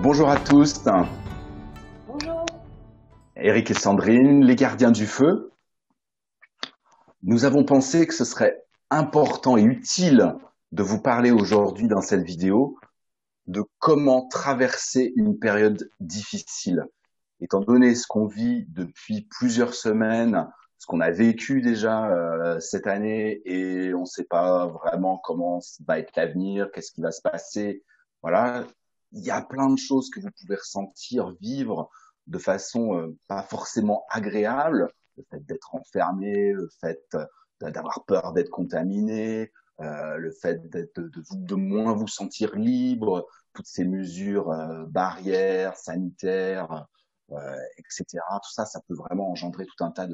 Bonjour à tous, Bonjour. Eric et Sandrine, les gardiens du feu. Nous avons pensé que ce serait important et utile de vous parler aujourd'hui dans cette vidéo de comment traverser une période difficile. Étant donné ce qu'on vit depuis plusieurs semaines, ce qu'on a vécu déjà cette année et on ne sait pas vraiment comment va être l'avenir, qu'est-ce qui va se passer. Voilà, il y a plein de choses que vous pouvez ressentir, vivre de façon pas forcément agréable. Le fait d'être enfermé, le fait d'avoir peur d'être contaminé, le fait de moins vous sentir libre, toutes ces mesures barrières sanitaires, etc. Tout ça, ça peut vraiment engendrer tout un tas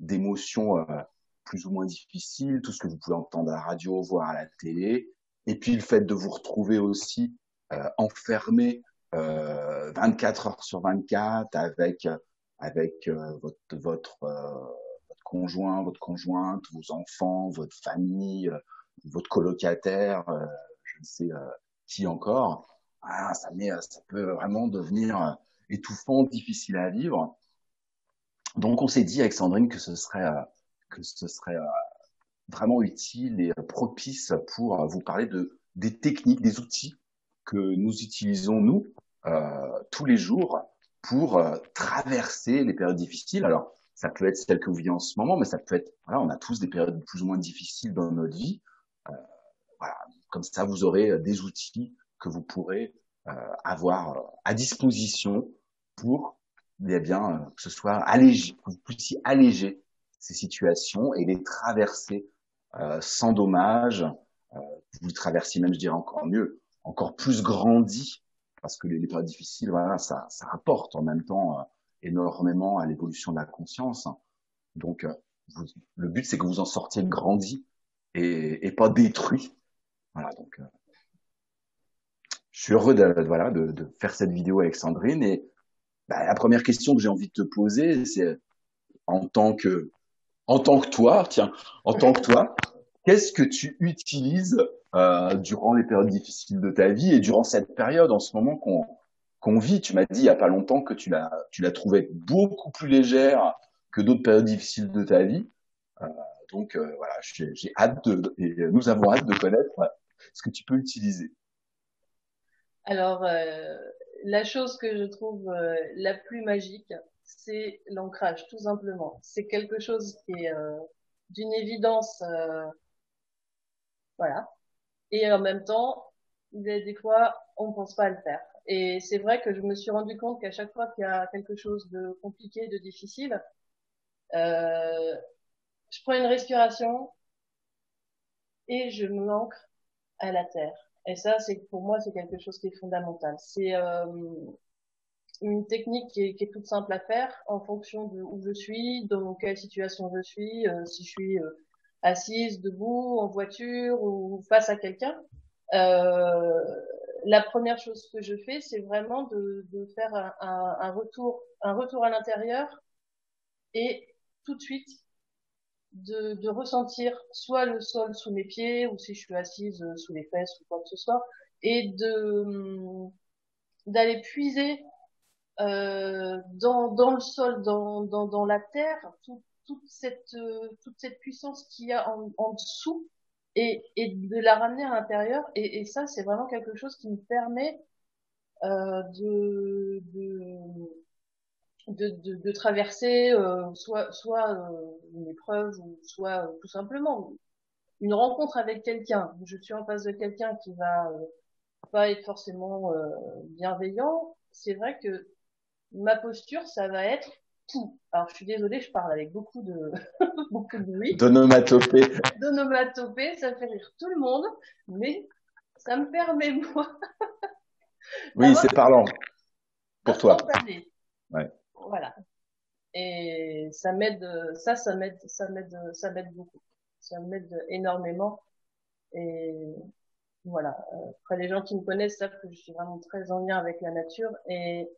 d'émotions plus ou moins difficiles, tout ce que vous pouvez entendre à la radio, voir à la télé. Et puis le fait de vous retrouver aussi enfermé 24 heures sur 24 avec votre conjoint, votre conjointe, vos enfants, votre famille, votre colocataire, je ne sais qui encore. Ah, ça peut vraiment devenir étouffant, difficile à vivre. Donc on s'est dit avec Sandrine que ce serait vraiment utile et propice pour vous parler des techniques, des outils que nous utilisons nous tous les jours pour traverser les périodes difficiles. Alors ça peut être celle que vous vivez en ce moment, mais ça peut être, voilà, on a tous des périodes plus ou moins difficiles dans notre vie. Euh, voilà, comme ça vous aurez des outils que vous pourrez avoir à disposition pour eh bien, que ce soit allégé, que vous puissiez alléger ces situations et les traverser sans dommage. Vous les traversiez même, je dirais encore mieux, encore plus grandi, parce que les périodes difficiles, voilà, ça rapporte en même temps énormément à l'évolution de la conscience. Donc, le but, c'est que vous en sortiez grandi et pas détruit. Voilà, donc je suis heureux voilà, de faire cette vidéo avec Sandrine. Et bah, la première question que j'ai envie de te poser, c'est en tant que, en tant que toi, tiens, en tant que toi, qu'est-ce que tu utilises durant les périodes difficiles de ta vie et durant cette période en ce moment qu'on vit? Tu m'as dit il y a pas longtemps que tu l'as trouvée beaucoup plus légère que d'autres périodes difficiles de ta vie. Euh, donc voilà, j'ai hâte et nous avons hâte de connaître ce que tu peux utiliser. Alors, la chose que je trouve la plus magique, c'est l'ancrage, tout simplement. C'est quelque chose qui est d'une évidence, voilà. Et en même temps, des fois, on pense pas à le faire. Et c'est vrai que je me suis rendu compte qu'à chaque fois qu'il y a quelque chose de compliqué, de difficile, euh, je prends une respiration et je m'ancre à la terre. Et ça, c'est pour moi, c'est quelque chose qui est fondamental. C'est une technique qui est toute simple à faire en fonction de où je suis, dans quelle situation je suis, si je suis assise, debout, en voiture ou face à quelqu'un. Euh, la première chose que je fais, c'est vraiment de faire un retour à l'intérieur et tout de suite de ressentir soit le sol sous mes pieds ou si je suis assise sous les fesses ou quoi que ce soit et d'aller puiser dans le sol, dans la terre, toute cette puissance qu'il y a en dessous et de la ramener à l'intérieur. Et ça, c'est vraiment quelque chose qui me permet de traverser soit une épreuve ou soit tout simplement une rencontre avec quelqu'un. Je suis en face de quelqu'un qui va pas être forcément bienveillant. C'est vrai que ma posture, ça va être tout. Alors, je suis désolée, je parle avec beaucoup de, beaucoup de bruit, D'onomatopée. d'onomatopée, ça fait rire tout le monde, mais ça me permet, moi, Oui, d'avoir c'est parlant pour toi. d'instantané. Ouais. Voilà. Et ça m'aide beaucoup. Ça m'aide énormément. Et voilà. Après, les gens qui me connaissent savent que je suis vraiment très en lien avec la nature. Et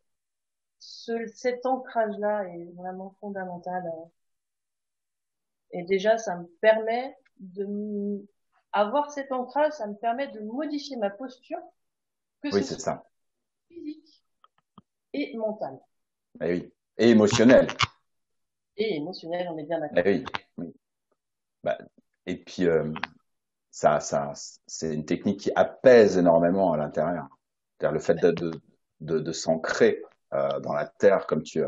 cet ancrage-là est vraiment fondamental. Et déjà, ça me permet avoir cet ancrage, ça me permet de modifier ma posture, que Oui, ce c'est soit ça. physique. et mentale. Eh oui. Et émotionnel. Et émotionnelle, on est bien Eh d'accord. oui. Oui. Bah, et puis, ça, c'est une technique qui apaise énormément à l'intérieur. C'est-à-dire le fait de s'ancrer dans la terre, comme tu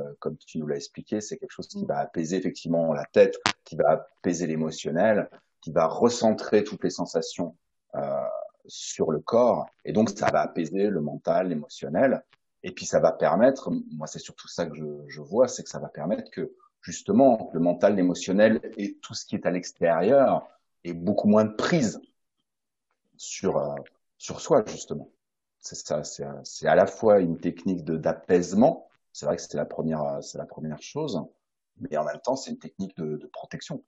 nous l'as expliqué, c'est quelque chose qui Mm. va apaiser effectivement la tête, qui va apaiser l'émotionnel, qui va recentrer toutes les sensations euh, sur le corps, et donc ça va apaiser le mental, l'émotionnel, et puis ça va permettre, moi c'est surtout ça que je vois, c'est que ça va permettre que justement le mental, l'émotionnel et tout ce qui est à l'extérieur ait beaucoup moins de prise sur sur soi justement. C'est ça, c'est à la fois une technique d'apaisement. C'est vrai que c'est la première chose, mais en même temps, c'est une technique de protection.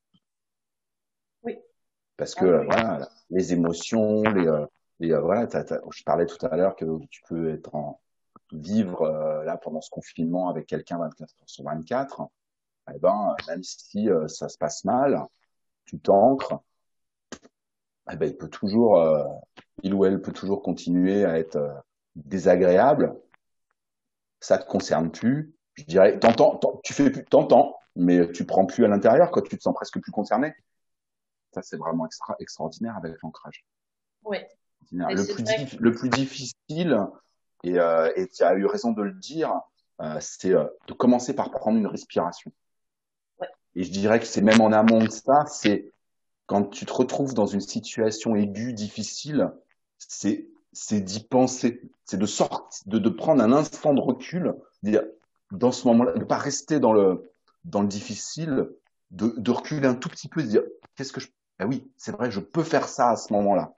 Oui. Parce que Ah oui, oui. voilà, les émotions, voilà, je parlais tout à l'heure que tu peux vivre là pendant ce confinement avec quelqu'un 24 heures sur 24. Eh ben, même si ça se passe mal, tu t'ancres, eh ben, il ou elle peut toujours continuer à être désagréable. Ça te concerne plus. Je dirais, tu fais plus, t'entends, mais tu prends plus à l'intérieur, quand tu te sens presque plus concerné. Ça, c'est vraiment extraordinaire avec l'ancrage. Oui. Extraordinaire. Et c'est vrai Le plus difficile, et tu as eu raison de le dire, c'est de commencer par prendre une respiration. que, ouais. Et je dirais que c'est même en amont de ça, c'est quand tu te retrouves dans une situation aiguë, difficile, c'est d'y penser, c'est de prendre un instant de recul, dire, dans ce moment-là, de pas rester dans le difficile, de reculer un tout petit peu, de dire, qu'est-ce que je, ah oui, c'est vrai, je peux faire ça à ce moment-là.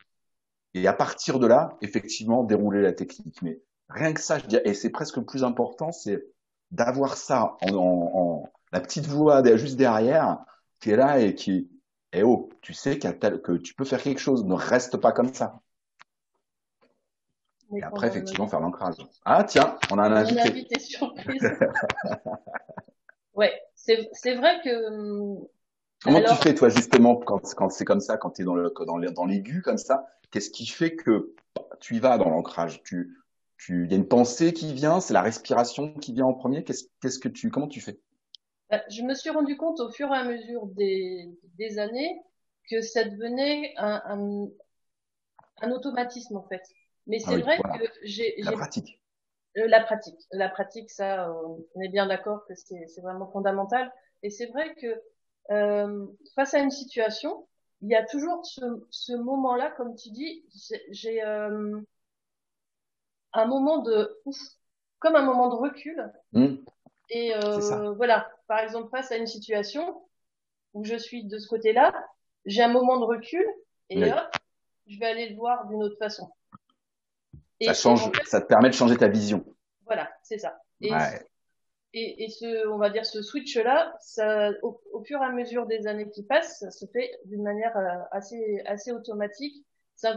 Et à partir de là, effectivement, dérouler la technique. Mais rien que ça, je dirais, et c'est presque le plus important, c'est d'avoir ça la petite voix juste derrière qui est là et qui, eh oh, tu sais que tu peux faire quelque chose, ne reste pas comme ça. Mais Et après, pendant effectivement, faire l'ancrage. Ah, tiens, on a un mon invité. invité surprise. Ouais, c'est vrai que Comment tu alors fais, toi, justement, quand c'est comme ça, quand tu es dans l'aigu, comme ça, qu'est-ce qui fait que tu y vas dans l'ancrage? Il y a une pensée qui vient, c'est la respiration qui vient en premier. Comment tu fais? je me suis rendu compte au fur et à mesure des années que ça devenait un automatisme en fait. Mais Ah c'est oui, vrai que voilà, la pratique. la pratique, ça, on est bien d'accord que c'est vraiment fondamental. Et c'est vrai que face à une situation, il y a toujours ce moment-là, comme tu dis, j'ai un moment de ouf, comme un moment de recul. Et C'est ça. voilà, par exemple, face à une situation où je suis de ce côté-là, j'ai un moment de recul et Oui. hop, je vais aller le voir d'une autre façon. Et en Change, fait, ça te permet de changer ta vision. voilà, c'est ça. Ouais. Et on va dire, ce switch-là, ça, au fur et à mesure des années qui passent, ça se fait d'une manière assez automatique. C'est un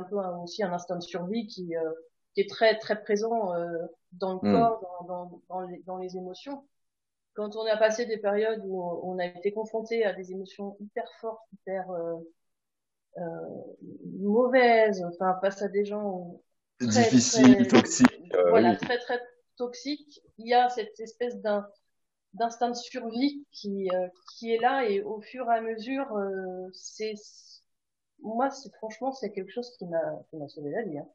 peu aussi un instinct de survie qui est très, très présent dans le Hmm. corps, dans les émotions. Quand on a passé des périodes où on a été confronté à des émotions hyper fortes, hyper mauvaises, enfin face à des gens très Difficile, très toxique, voilà oui. très très toxiques, il y a cette espèce d'instinct de survie qui est là et au fur et à mesure c'est moi c'est franchement c'est quelque chose qui m'a sauvé la vie hein.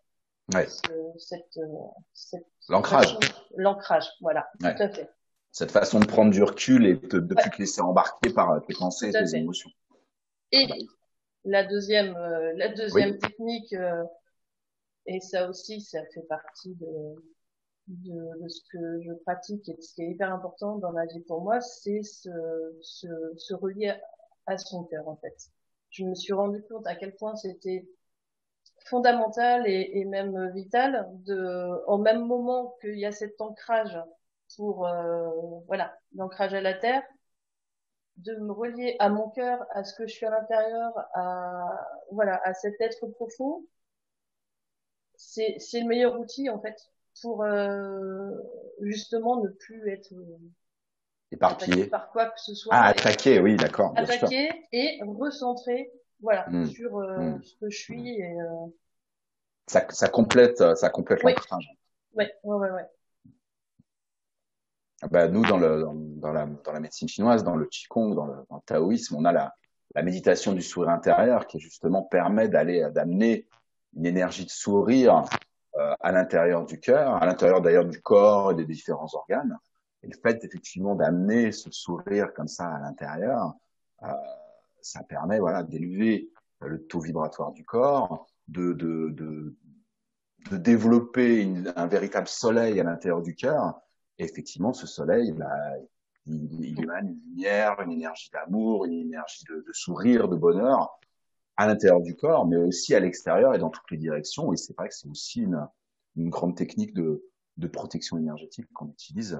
Ouais. Ce, cette, cette L'ancrage. façon l'ancrage voilà tout Ouais. à fait Cette façon de prendre du recul et de ouais plus te laisser embarquer par tes tout pensées et à tes fait émotions. et la Oui. deuxième technique et ça aussi ça fait partie de ce que je pratique et de ce qui est hyper important dans la vie pour moi, c'est se relier à son cœur, en fait. Je me suis rendu compte à quel point c'était fondamental et même vital au même moment qu'il y a cet ancrage pour, voilà, l'ancrage à la terre, de me relier à mon cœur, à ce que je suis à l'intérieur, voilà, à cet être profond, c'est le meilleur outil en fait pour justement ne plus être attaqué Éparpillé. par quoi que ce Ah, soit, et attaquer, oui, d'accord, bien sûr. attaqué et recentrer voilà Hmm. sur Hmm. ce que je Hmm. suis et Ça complète oui l'ancrage. ouais ouais ouais ouais Bah, nous, dans la médecine chinoise, dans le Qigong, dans le taoïsme, on a la méditation du sourire intérieur qui justement permet d'amener une énergie de sourire à l'intérieur du cœur, à l'intérieur d'ailleurs du corps et des différents organes. Et le fait effectivement d'amener ce sourire comme ça à l'intérieur, euh, ça permet voilà d'élever le taux vibratoire du corps, de développer un véritable soleil à l'intérieur du cœur. Et effectivement, ce soleil, bah, il émane une lumière, une énergie d'amour, une énergie de sourire, de bonheur à l'intérieur du corps, mais aussi à l'extérieur et dans toutes les directions. Et c'est vrai que c'est aussi une grande technique de protection énergétique qu'on utilise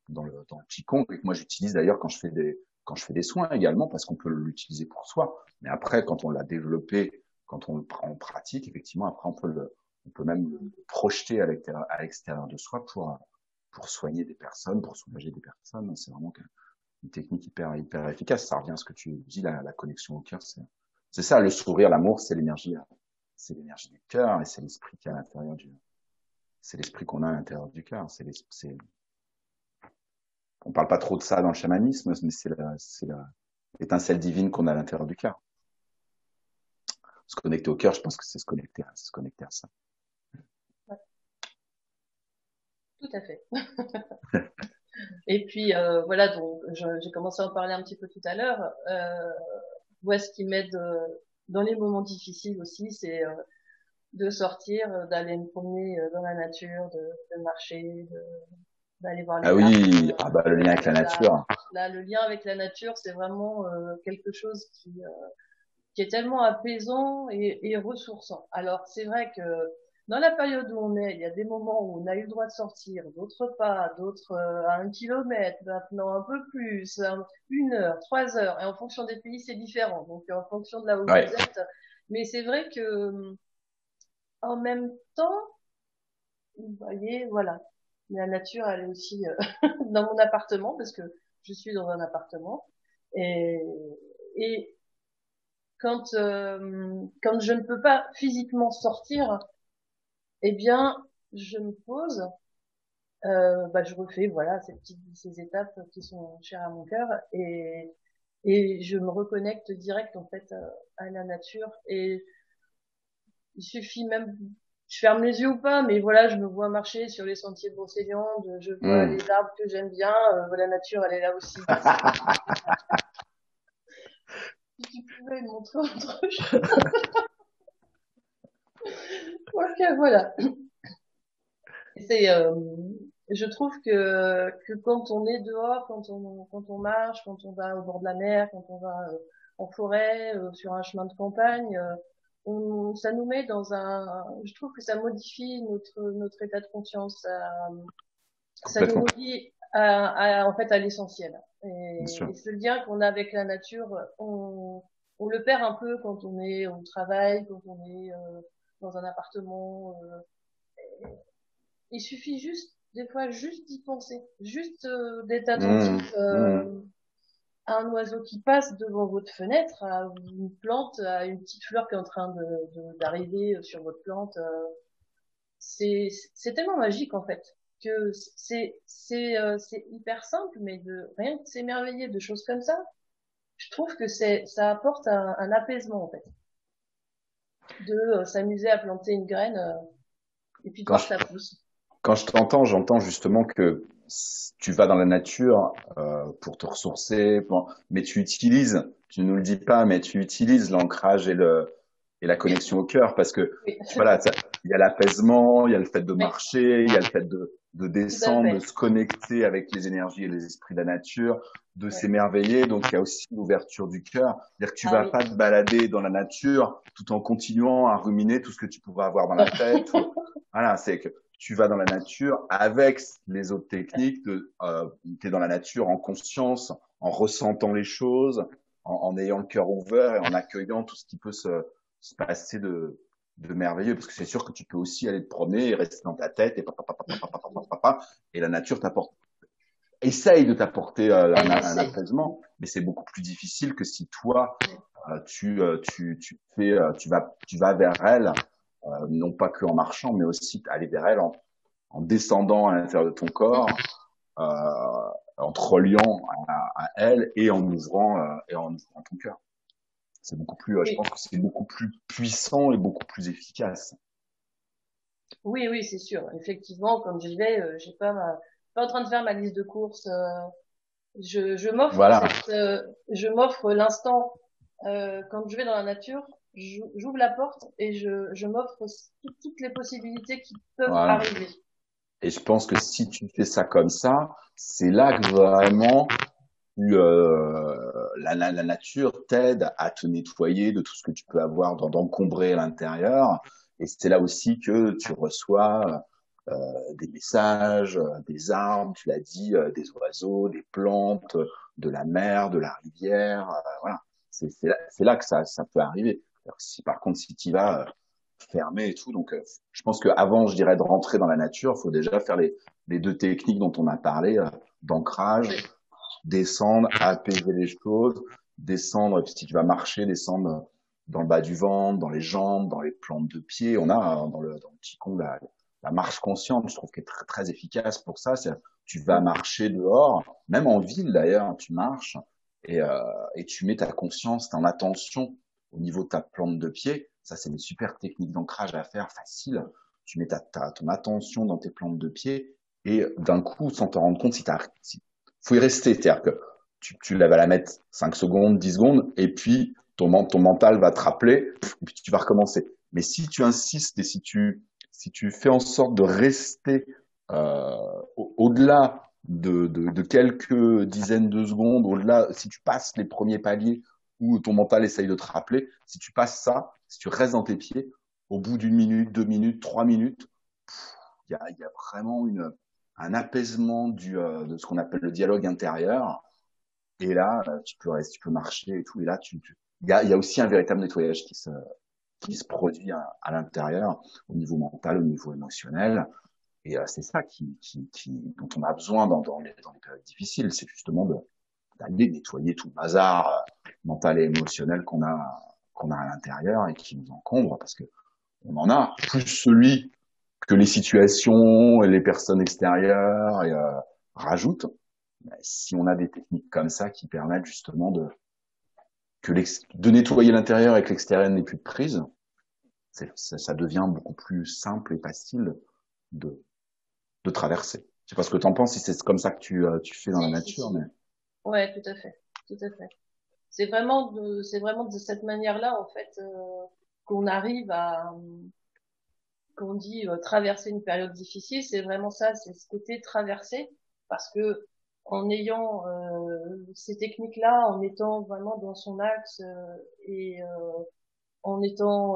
dans le Qigong et que moi j'utilise d'ailleurs quand je fais des soins également parce qu'on peut l'utiliser pour soi. Mais après, quand on l'a développé, quand on le prend en pratique, effectivement, après on peut même le projeter à l'extérieur de soi pour soigner des personnes, pour soulager des personnes. C'est vraiment une technique hyper efficace. Ça revient à ce que tu dis, la connexion au cœur. C'est ça, le sourire, l'amour, c'est l'énergie du cœur et c'est l'esprit qui est à l'intérieur c'est l'esprit qu'on a à l'intérieur du cœur. On parle pas trop de ça dans le chamanisme, mais c'est l'étincelle divine qu'on a à l'intérieur du cœur. Se connecter au cœur, je pense que c'est se connecter à ça. Ouais, tout à fait. Et puis voilà, donc j'ai commencé à en parler un petit peu tout à l'heure. Moi, ce qui m'aide dans les moments difficiles aussi, c'est de sortir, d'aller me promener dans la nature, de marcher, d'aller voir Ah les arbres, oui, ah bah, le lien avec la nature. là, le lien avec la nature, c'est vraiment quelque chose qui est tellement apaisant et ressourçant. Alors, c'est vrai que dans la période où on est, il y a des moments où on a eu le droit de sortir, d'autres pas, d'autres à 1 kilomètre, maintenant un peu plus, 1 heure, 3 heures, et en fonction des pays, c'est différent. Donc, en fonction de là où vous Ouais. êtes. Mais c'est vrai que, en même temps, vous voyez, voilà. La nature, elle est aussi dans mon appartement, parce que je suis dans un appartement. Et, et quand je ne peux pas physiquement sortir, eh bien, je me pose, je refais voilà ces étapes qui sont chères à mon cœur et je me reconnecte direct en fait à la nature et il suffit même je ferme les yeux ou pas, mais voilà, je me vois marcher sur les sentiers de Brocéliande, je vois Mmh. les arbres que j'aime bien, la nature elle est là aussi. Si tu pouvais me montrer autre chose. Ok, voilà. C'est, je trouve que quand on est dehors, quand on marche, quand on va au bord de la mer, quand on va en forêt, sur un chemin de campagne, ça nous met dans je trouve que ça modifie notre état de conscience, ça nous Complètement, relie en fait, à l'essentiel. bien sûr. Et ce lien qu'on a avec la nature, on le perd un peu quand on est au travail, quand on est dans un appartement. Il suffit juste, des fois, juste d'y penser, juste d'être attentif Mmh. Mmh. à un oiseau qui passe devant votre fenêtre, à une plante, à une petite fleur qui est en train d'arriver sur votre plante. C'est tellement magique en fait que c'est hyper simple, mais de rien que s'émerveiller de choses comme ça, je trouve que ça apporte un apaisement en fait, de s'amuser à planter une graine et puis de Quand voir je, que ça pousse. quand je t'entends, j'entends justement que tu vas dans la nature pour te ressourcer, mais tu nous le dis pas, mais tu utilises l'ancrage et la connexion au cœur parce que Oui, voilà, il y a l'apaisement, il y a le fait de oui, marcher, il y a le fait de tout à descendre, de fait. se connecter avec les énergies et les esprits de la nature, de Ouais. s'émerveiller. Donc il y a aussi l'ouverture du cœur, c'est-à-dire que tu Ah vas oui. pas te balader dans la nature tout en continuant à ruminer tout ce que tu pourrais avoir dans la tête. Voilà, c'est que tu vas dans la nature avec les autres techniques tu es dans la nature en conscience, en ressentant les choses, en ayant le cœur ouvert et en accueillant tout ce qui peut se passer de merveilleux. Parce que c'est sûr que tu peux aussi aller te promener et rester dans ta tête et et la nature essaye de t'apporter Elle un essaye. apaisement, mais c'est beaucoup plus difficile que si toi, tu vas vers elle, non pas que en marchant, mais aussi aller vers elle en descendant à l'intérieur de ton corps en te reliant à elle et en ouvrant ton cœur. C'est beaucoup plus, je Oui, pense que c'est beaucoup plus puissant et beaucoup plus efficace. oui, oui, c'est sûr. Effectivement, quand j'y vais, j'ai pas en train de faire ma liste de courses. Je m'offre Voilà, je m'offre l'instant quand je vais dans la nature. J'ouvre la porte et je m'offre toutes les possibilités qui peuvent voilà. arriver. Et je pense que si tu fais ça comme ça, c'est là que vraiment la nature t'aide à te nettoyer de tout ce que tu peux avoir d'encombré à l'intérieur. Et c'est là aussi que tu reçois des messages, des arbres, tu l'as dit, des oiseaux, des plantes, de la mer, de la rivière. Voilà, c'est là que ça peut arriver. Alors, si par contre si tu vas fermé et tout, donc je pense qu'avant, je dirais de rentrer dans la nature, il faut déjà faire les deux techniques dont on a parlé, d'ancrage, Oui, descendre, apaiser les choses, descendre, si tu vas marcher, descendre dans le bas du ventre, dans les jambes, dans les plantes de pied. On a dans le Qigong la marche consciente, je trouve qu'elle est très, très efficace pour ça. C'est, tu vas marcher dehors, même en ville d'ailleurs, tu marches et tu mets ta conscience, ton attention au niveau de ta plante de pied. Ça, c'est une super technique d'ancrage à faire, facile. Tu mets ton attention dans tes plantes de pied et d'un coup, sans te rendre compte, si faut y rester. C'est-à-dire que tu vas la mettre 5 secondes, 10 secondes, et puis ton mental va te rappeler, et puis tu vas recommencer. Mais si tu insistes et si tu fais en sorte de rester euh, au-delà de quelques dizaines de secondes, au-delà, si tu passes les premiers paliers où ton mental essaye de te rappeler, si tu passes ça, si tu restes dans tes pieds, au bout d'une minute, 2 minutes, 3 minutes, il y a vraiment un apaisement de ce qu'on appelle le dialogue intérieur. Et là, tu peux rester, tu peux marcher et tout. Et là, il y a aussi un véritable nettoyage qui se produit à l'intérieur, au niveau mental, au niveau émotionnel. Et c'est ça dont on a besoin dans les périodes difficiles. C'est justement d'aller nettoyer tout le bazar mental et émotionnel qu'on a à l'intérieur et qui nous encombre parce que on en a plus celui que les situations et les personnes extérieures rajoutent. Mais si on a des techniques comme ça qui permettent justement de nettoyer l'intérieur et que l'extérieur n'ait plus de prise, ça devient beaucoup plus simple et facile de, de traverser. Je sais pas ce que tu en penses, si c'est comme ça que tu fais dans la si, si, nature, si. mais Ouais, tout à fait, tout à fait. C'est vraiment de cette manière-là, en fait, qu'on arrive à, qu'on dit traverser une période difficile. C'est vraiment ça, c'est ce côté traverser, parce que en ayant ces techniques-là, en étant vraiment dans son axe et en étant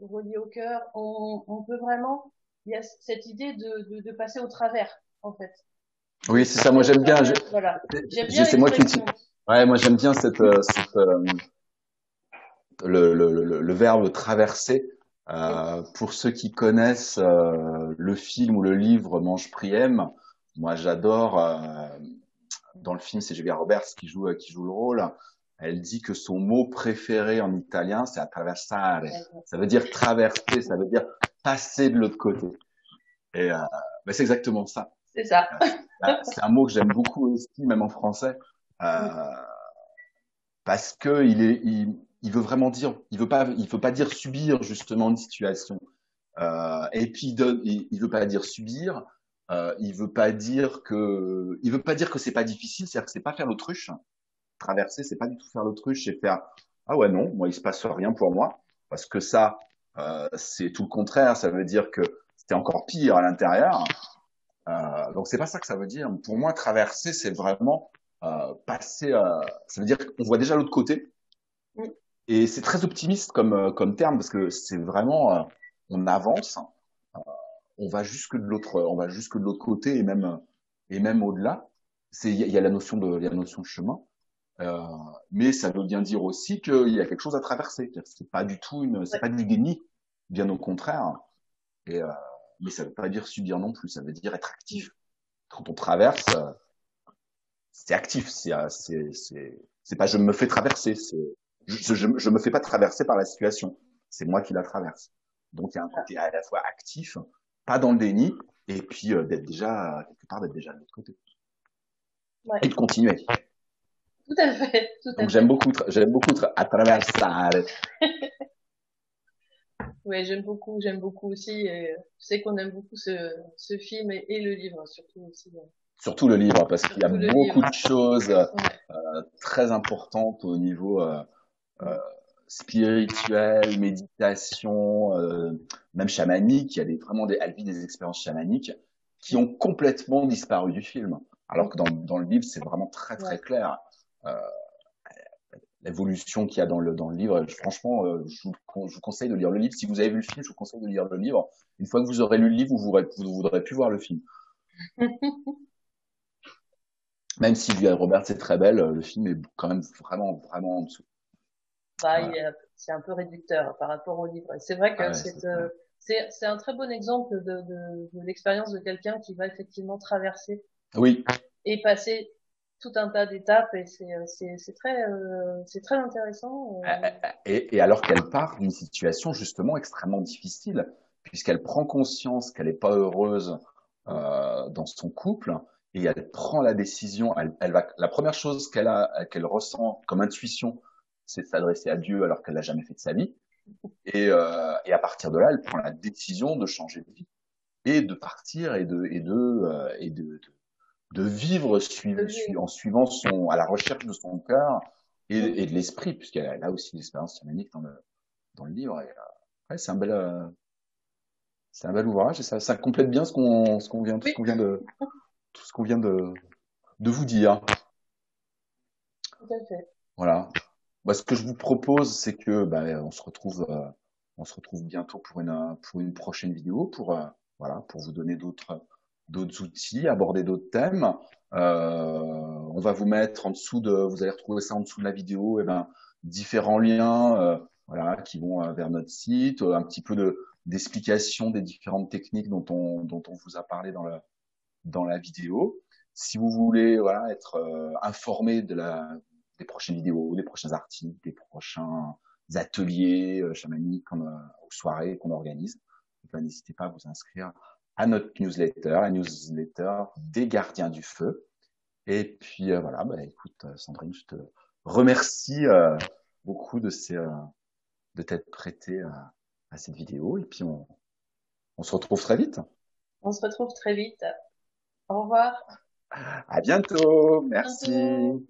relié au cœur, on peut vraiment, il y a cette idée de passer au travers, en fait, de oui, c'est ça. Moi, passer au j'aime bien. travers. Voilà, j'aime bien C'est moi qui utilise. l'expression. Ouais, moi j'aime bien le verbe traverser. Oui, Pour ceux qui connaissent le film ou le livre Mange Priem, moi j'adore. Dans le film, c'est Julia Roberts qui joue le rôle. Elle dit que son mot préféré en italien, c'est attraversare. Ça veut dire traverser, ça veut dire passer de l'autre côté. Et ben, c'est exactement ça. c'est ça. C'est un mot que j'aime beaucoup aussi, même en français. Mm. Euh, parce que il veut vraiment dire, il veut pas dire subir justement une situation. Et puis il veut pas dire subir, il veut pas dire que c'est pas difficile, c'est-à-dire que c'est pas faire l'autruche. Traverser, c'est pas du tout faire l'autruche, c'est faire ah ouais non, moi il se passe rien pour moi, parce que ça, c'est tout le contraire, ça veut dire que c'était encore pire à l'intérieur. Donc c'est pas ça que ça veut dire. Pour moi, traverser, c'est vraiment passer. Ça veut dire qu'on voit déjà l'autre côté. Mm. Et c'est très optimiste comme terme parce que c'est vraiment on avance, on va jusque de l'autre côté et même au-delà. Il y a la notion il y a la notion de chemin, euh, mais ça veut bien dire aussi qu'il y a quelque chose à traverser. C'est pas du tout c'est Ouais. pas du déni, bien au contraire. Et mais ça veut pas dire subir non plus. Ça veut dire être Mm. actif. Quand on traverse, c'est actif. C'est pas je me fais traverser. Je me fais pas traverser par la situation. C'est moi qui la traverse. Donc il y a un côté à la fois actif, pas dans le déni, et puis d'être déjà quelque part d'être déjà de l'autre côté. Ouais, et de continuer. tout à fait, tout à Donc fait. j'aime beaucoup attraversare. Ouais, j'aime beaucoup aussi. Et je sais qu'on aime beaucoup ce film et le livre surtout aussi. Surtout le livre, parce qu'il y a Surtout le beaucoup livre. de choses Ouais. très importantes au niveau euh, Mm. spirituel, méditation, même chamanique. Il y a elle vit des expériences chamaniques qui ont complètement disparu du film. Alors Mm. que dans le livre, c'est vraiment très très Ouais. clair. Euh, L'évolution qu'il y a dans le livre, franchement, je vous conseille de lire le livre. Si vous avez vu le film, je vous conseille de lire le livre. Une fois que vous aurez lu le livre, vous ne voudrez plus voir le film. Même si Julia Roberts est très belle, le film est quand même vraiment, vraiment en dessous. Bah, Voilà. c'est un peu réducteur par rapport au livre. Et c'est vrai Ah que ouais, c'est clair. c'est un très bon exemple de l'expérience de quelqu'un qui va effectivement traverser Oui. et passer tout un tas d'étapes. Et c'est très intéressant. Et alors qu'elle part d'une situation justement extrêmement difficile, puisqu'elle prend conscience qu'elle n'est pas heureuse dans son couple, et elle prend la décision. La première chose qu'elle ressent comme intuition, c'est de s'adresser à Dieu alors qu'elle l'a jamais fait de sa vie. Et à partir de là, elle prend la décision de changer de vie et de partir de vivre Euh, en suivant à la recherche de son cœur Mm. et de l'esprit, puisqu'elle a aussi l'expérience chamanique dans le livre. Et, ouais, c'est un bel ouvrage et ça complète bien tout Oui, ce qu'on vient de vous dire. tout à fait. Voilà. Bah, ce que je vous propose, c'est que bah, on se retrouve bientôt pour une prochaine vidéo voilà, pour vous donner d'autres outils, aborder d'autres thèmes. On va vous mettre vous allez retrouver ça en dessous de la vidéo, et ben, différents liens, voilà, qui vont vers notre site, un petit peu d'explication des différentes techniques dont on vous a parlé dans la vidéo. Si vous voulez voilà, être informé des prochaines vidéos, des prochains articles, des prochains ateliers chamaniques ou soirées qu'on organise, ben, n'hésitez pas à vous inscrire à notre newsletter, la newsletter des gardiens du feu. Et puis voilà, bah, écoute Sandrine, je te remercie beaucoup de t'être prêtée à cette vidéo. Et puis on se retrouve très vite. On se retrouve très vite. Au revoir. À bientôt. À bientôt. Merci.